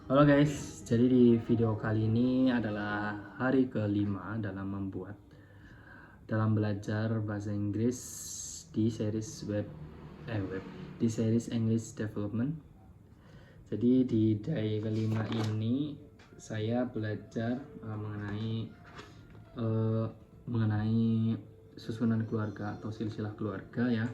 Halo guys, jadi di video kali ini adalah hari kelima dalam belajar bahasa Inggris di series di series English Development. Jadi di day kelima ini saya belajar mengenai susunan keluarga atau silsilah keluarga ya.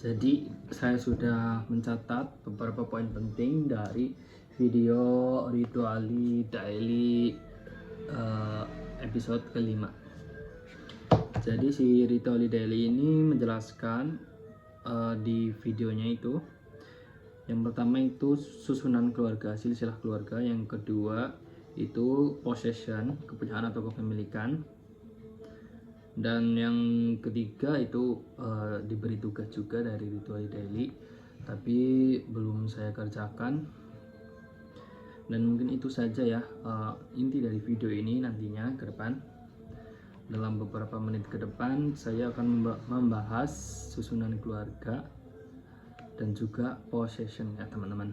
Jadi saya sudah mencatat beberapa poin penting dari video Rituali Daily episode kelima. Jadi si Rituali Daily ini menjelaskan di videonya itu, yang pertama itu susunan keluarga, silsilah keluarga. Yang kedua itu possession, kepunyaan atau kepemilikan. Dan yang ketiga itu diberi tugas juga dari Ritual Daily, tapi belum saya kerjakan. Dan mungkin itu saja ya inti dari video ini. Nantinya ke depan, dalam beberapa menit ke depan, saya akan membahas susunan keluarga dan juga possession ya teman-teman.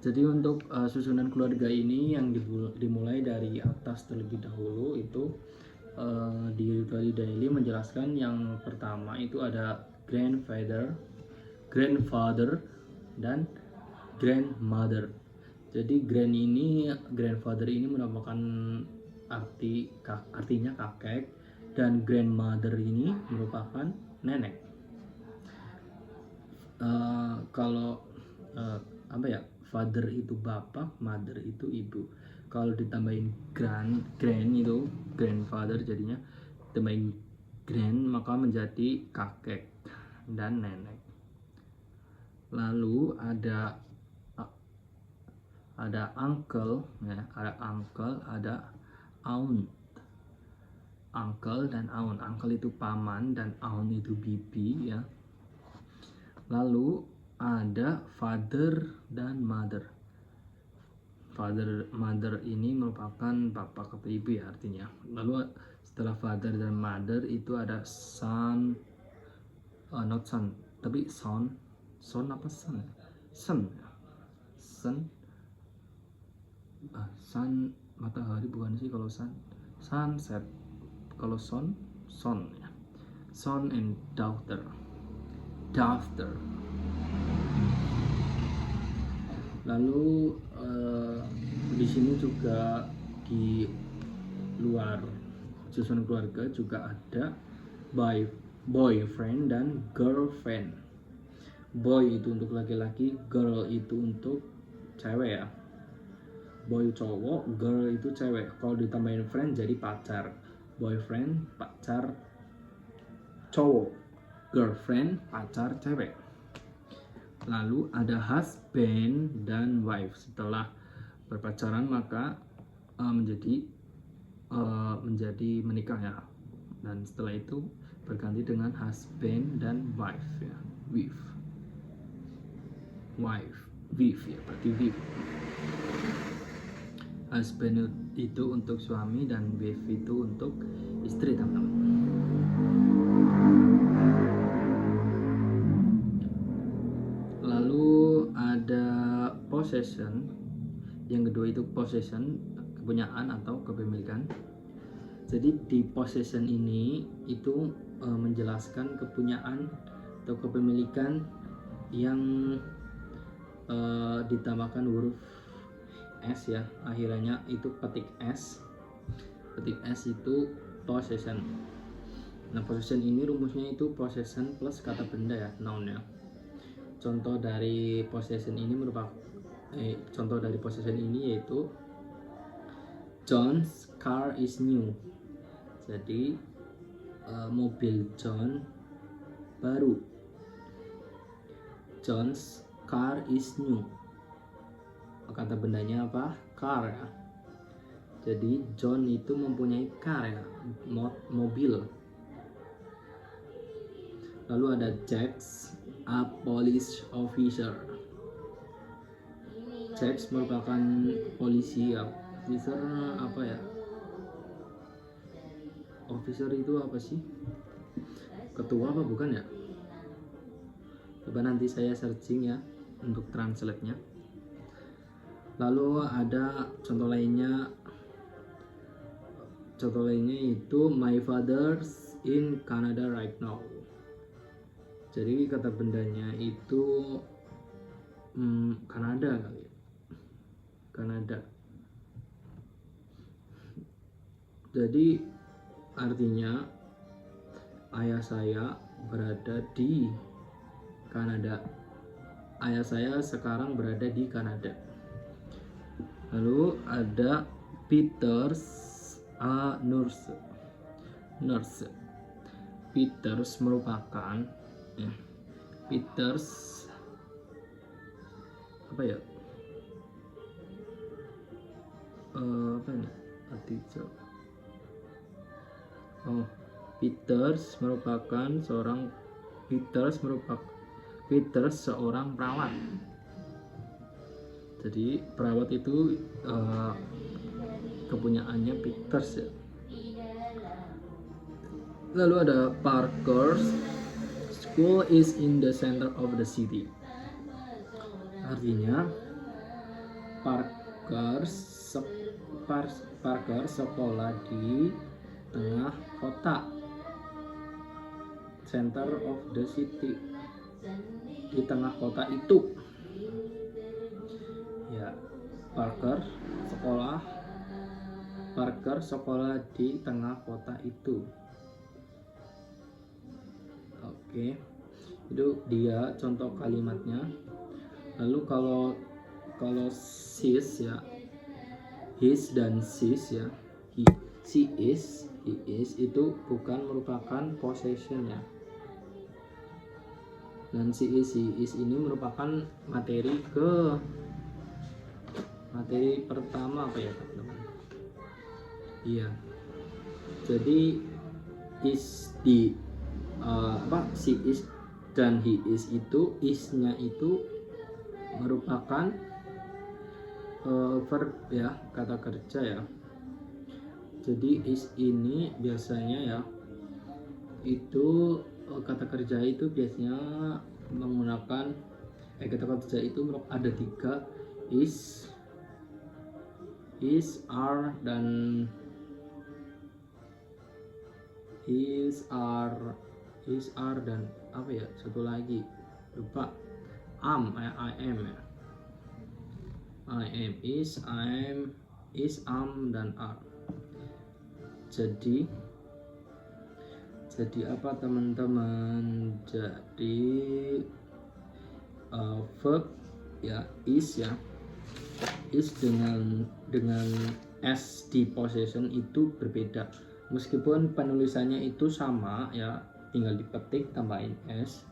Jadi untuk susunan keluarga ini yang dimulai dari atas terlebih dahulu itu di Ritual Daily menjelaskan yang pertama itu ada grandfather, dan grandmother. Jadi grandfather ini merupakan artinya kakek, dan grandmother ini merupakan nenek. Kalau father itu bapak, mother itu ibu. Kalau ditambahin grand itu grandfather, jadinya tambahin grand maka menjadi kakek dan nenek. Lalu ada uncle ya, ada aunt. Uncle dan aunt. Uncle itu paman dan aunt itu bibi ya. Lalu ada father dan mother. Mother ini merupakan bapak atau ibu ya artinya. Lalu setelah father dan mother itu ada son, not son tapi son apa son matahari bukan sih kalau sunset. Kalau son ya, son and daughter. Lalu di sini juga di luar susunan keluarga juga ada boyfriend dan girlfriend. Boy itu untuk laki-laki, girl itu untuk cewek ya. Boy cowok, girl itu cewek. Kalau ditambahin friend jadi pacar. Boyfriend pacar cowok, girlfriend pacar cewek. Lalu ada husband dan wife. Setelah berpacaran maka menjadi menikah ya. Dan setelah itu berganti dengan husband dan wife ya. Wife ya, berarti wife. Husband itu untuk suami dan wife itu untuk istri teman-teman. Ada possession. Yang kedua itu possession, kepunyaan atau kepemilikan. Jadi di possession ini itu menjelaskan kepunyaan atau kepemilikan yang ditambahkan huruf S ya, akhirnya itu petik S itu possession. Nah, possession ini rumusnya itu possession plus kata benda ya, noun ya. Contoh dari possession ini yaitu John's car is new. Jadi mobil John baru. John's car is new. Kata bendanya apa? Car ya. Jadi John itu mempunyai car ya, mobil. Lalu ada Jack's a police officer. Jack merupakan polisi ya. Officer apa ya? Officer itu apa sih? Ketua apa bukan ya? Coba nanti saya searching ya untuk translate-nya. Lalu ada contoh lainnya itu my father's in Canada right now. Jadi kata bendanya itu Kanada kali ya. Kanada. Jadi artinya ayah saya berada di Kanada. Ayah saya sekarang berada di Kanada. Lalu ada Peter's nurse. Peters merupakan Peters apa ya? Apa ini? Artikel. Peters seorang perawat. Jadi perawat itu kepunyaannya Peters ya. Lalu ada Parker's school is in the center of the city. Artinya Parker sekolah di tengah kota, center of the city, di tengah kota itu ya. Parker sekolah di tengah kota itu. Oke, itu dia contoh kalimatnya. Lalu kalau sis ya, his dan sis ya, he is itu bukan merupakan possession ya, dan she is ini merupakan materi pertama apa ya teman-teman? Iya, jadi is di she is dan he is itu is-nya itu merupakan verb ya, kata kerja ya. Jadi is ini biasanya ya itu kata kerja itu biasanya menggunakan kata kerja itu ada 3, is, are dan dan apa ya, satu lagi lupa, I am ya. I am, is, am dan are. Jadi apa teman-teman? Jadi verb ya is dengan s di possession itu berbeda, meskipun penulisannya itu sama ya, tinggal dipetik tambahin s,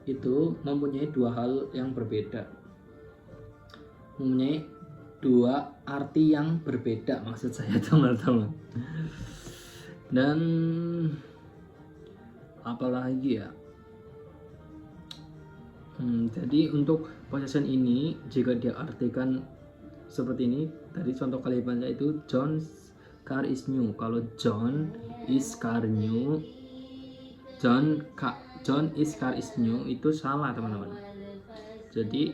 itu mempunyai 2 hal yang berbeda, mempunyai 2 arti yang berbeda maksud saya teman-teman. Dan apalagi ya, jadi untuk possession ini jika diartikan seperti ini, tadi contoh kalimatnya itu John's car is new. Kalau John is car new, John is car is new itu salah teman-teman. Jadi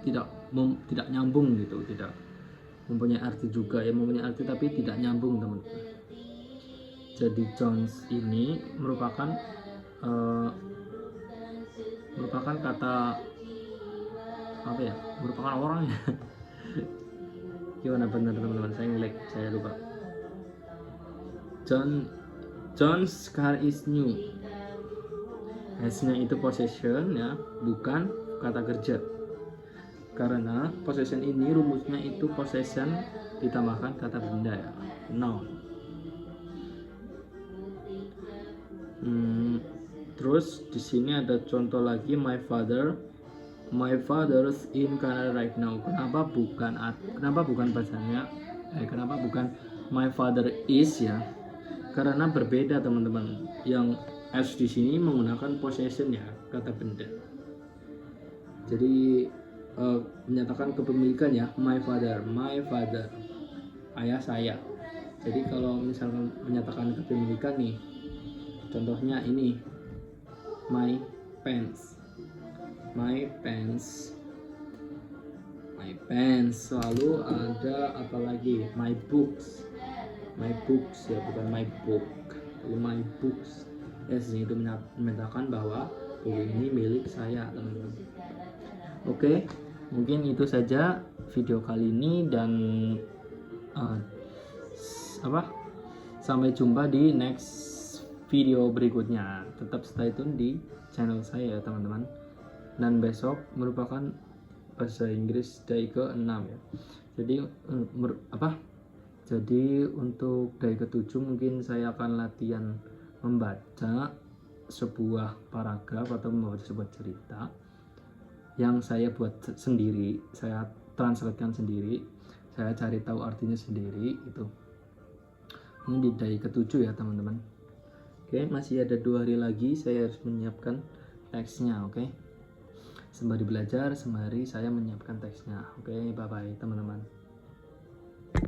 tidak nyambung gitu, tidak mempunyai arti juga ya, mempunyai arti tapi tidak nyambung teman-teman. Jadi John's ini merupakan kata apa ya, merupakan orang ya. Gimana benar teman-teman, saya lupa. John's car is new, S-nya itu possession ya, bukan kata kerja, karena possession ini rumusnya itu possession ditambahkan kata benda ya, noun. Terus di sini ada contoh lagi, my father's in Canada right now. Kenapa bukan bacanya kenapa bukan my father is ya? Karena berbeda teman-teman. Yang s di sini menggunakan possession ya, kata benda. Jadi menyatakan kepemilikan ya, my father, ayah saya. Jadi kalau misalkan menyatakan kepemilikan nih, contohnya ini, my pants my pants, lalu ada apa lagi, my books ya, bukan my book, tapi my books. Yes, itu menyatakan bahwa buku ini milik saya, teman-teman. Oke, mungkin itu saja video kali ini, dan sampai jumpa di next video berikutnya. Tetap stay tune di channel saya ya teman-teman. Dan besok merupakan bahasa Inggris day ke-6 ya. Jadi untuk day ke-7 mungkin saya akan latihan membaca sebuah paragraf atau membaca sebuah cerita yang saya buat sendiri, saya translatekan sendiri, saya cari tahu artinya sendiri. Itu ini di day ke-7 ya teman-teman. Oke, masih ada 2 hari lagi saya harus menyiapkan teksnya. Oke, sembari belajar sembari saya menyiapkan teksnya. Oke, bye bye teman-teman.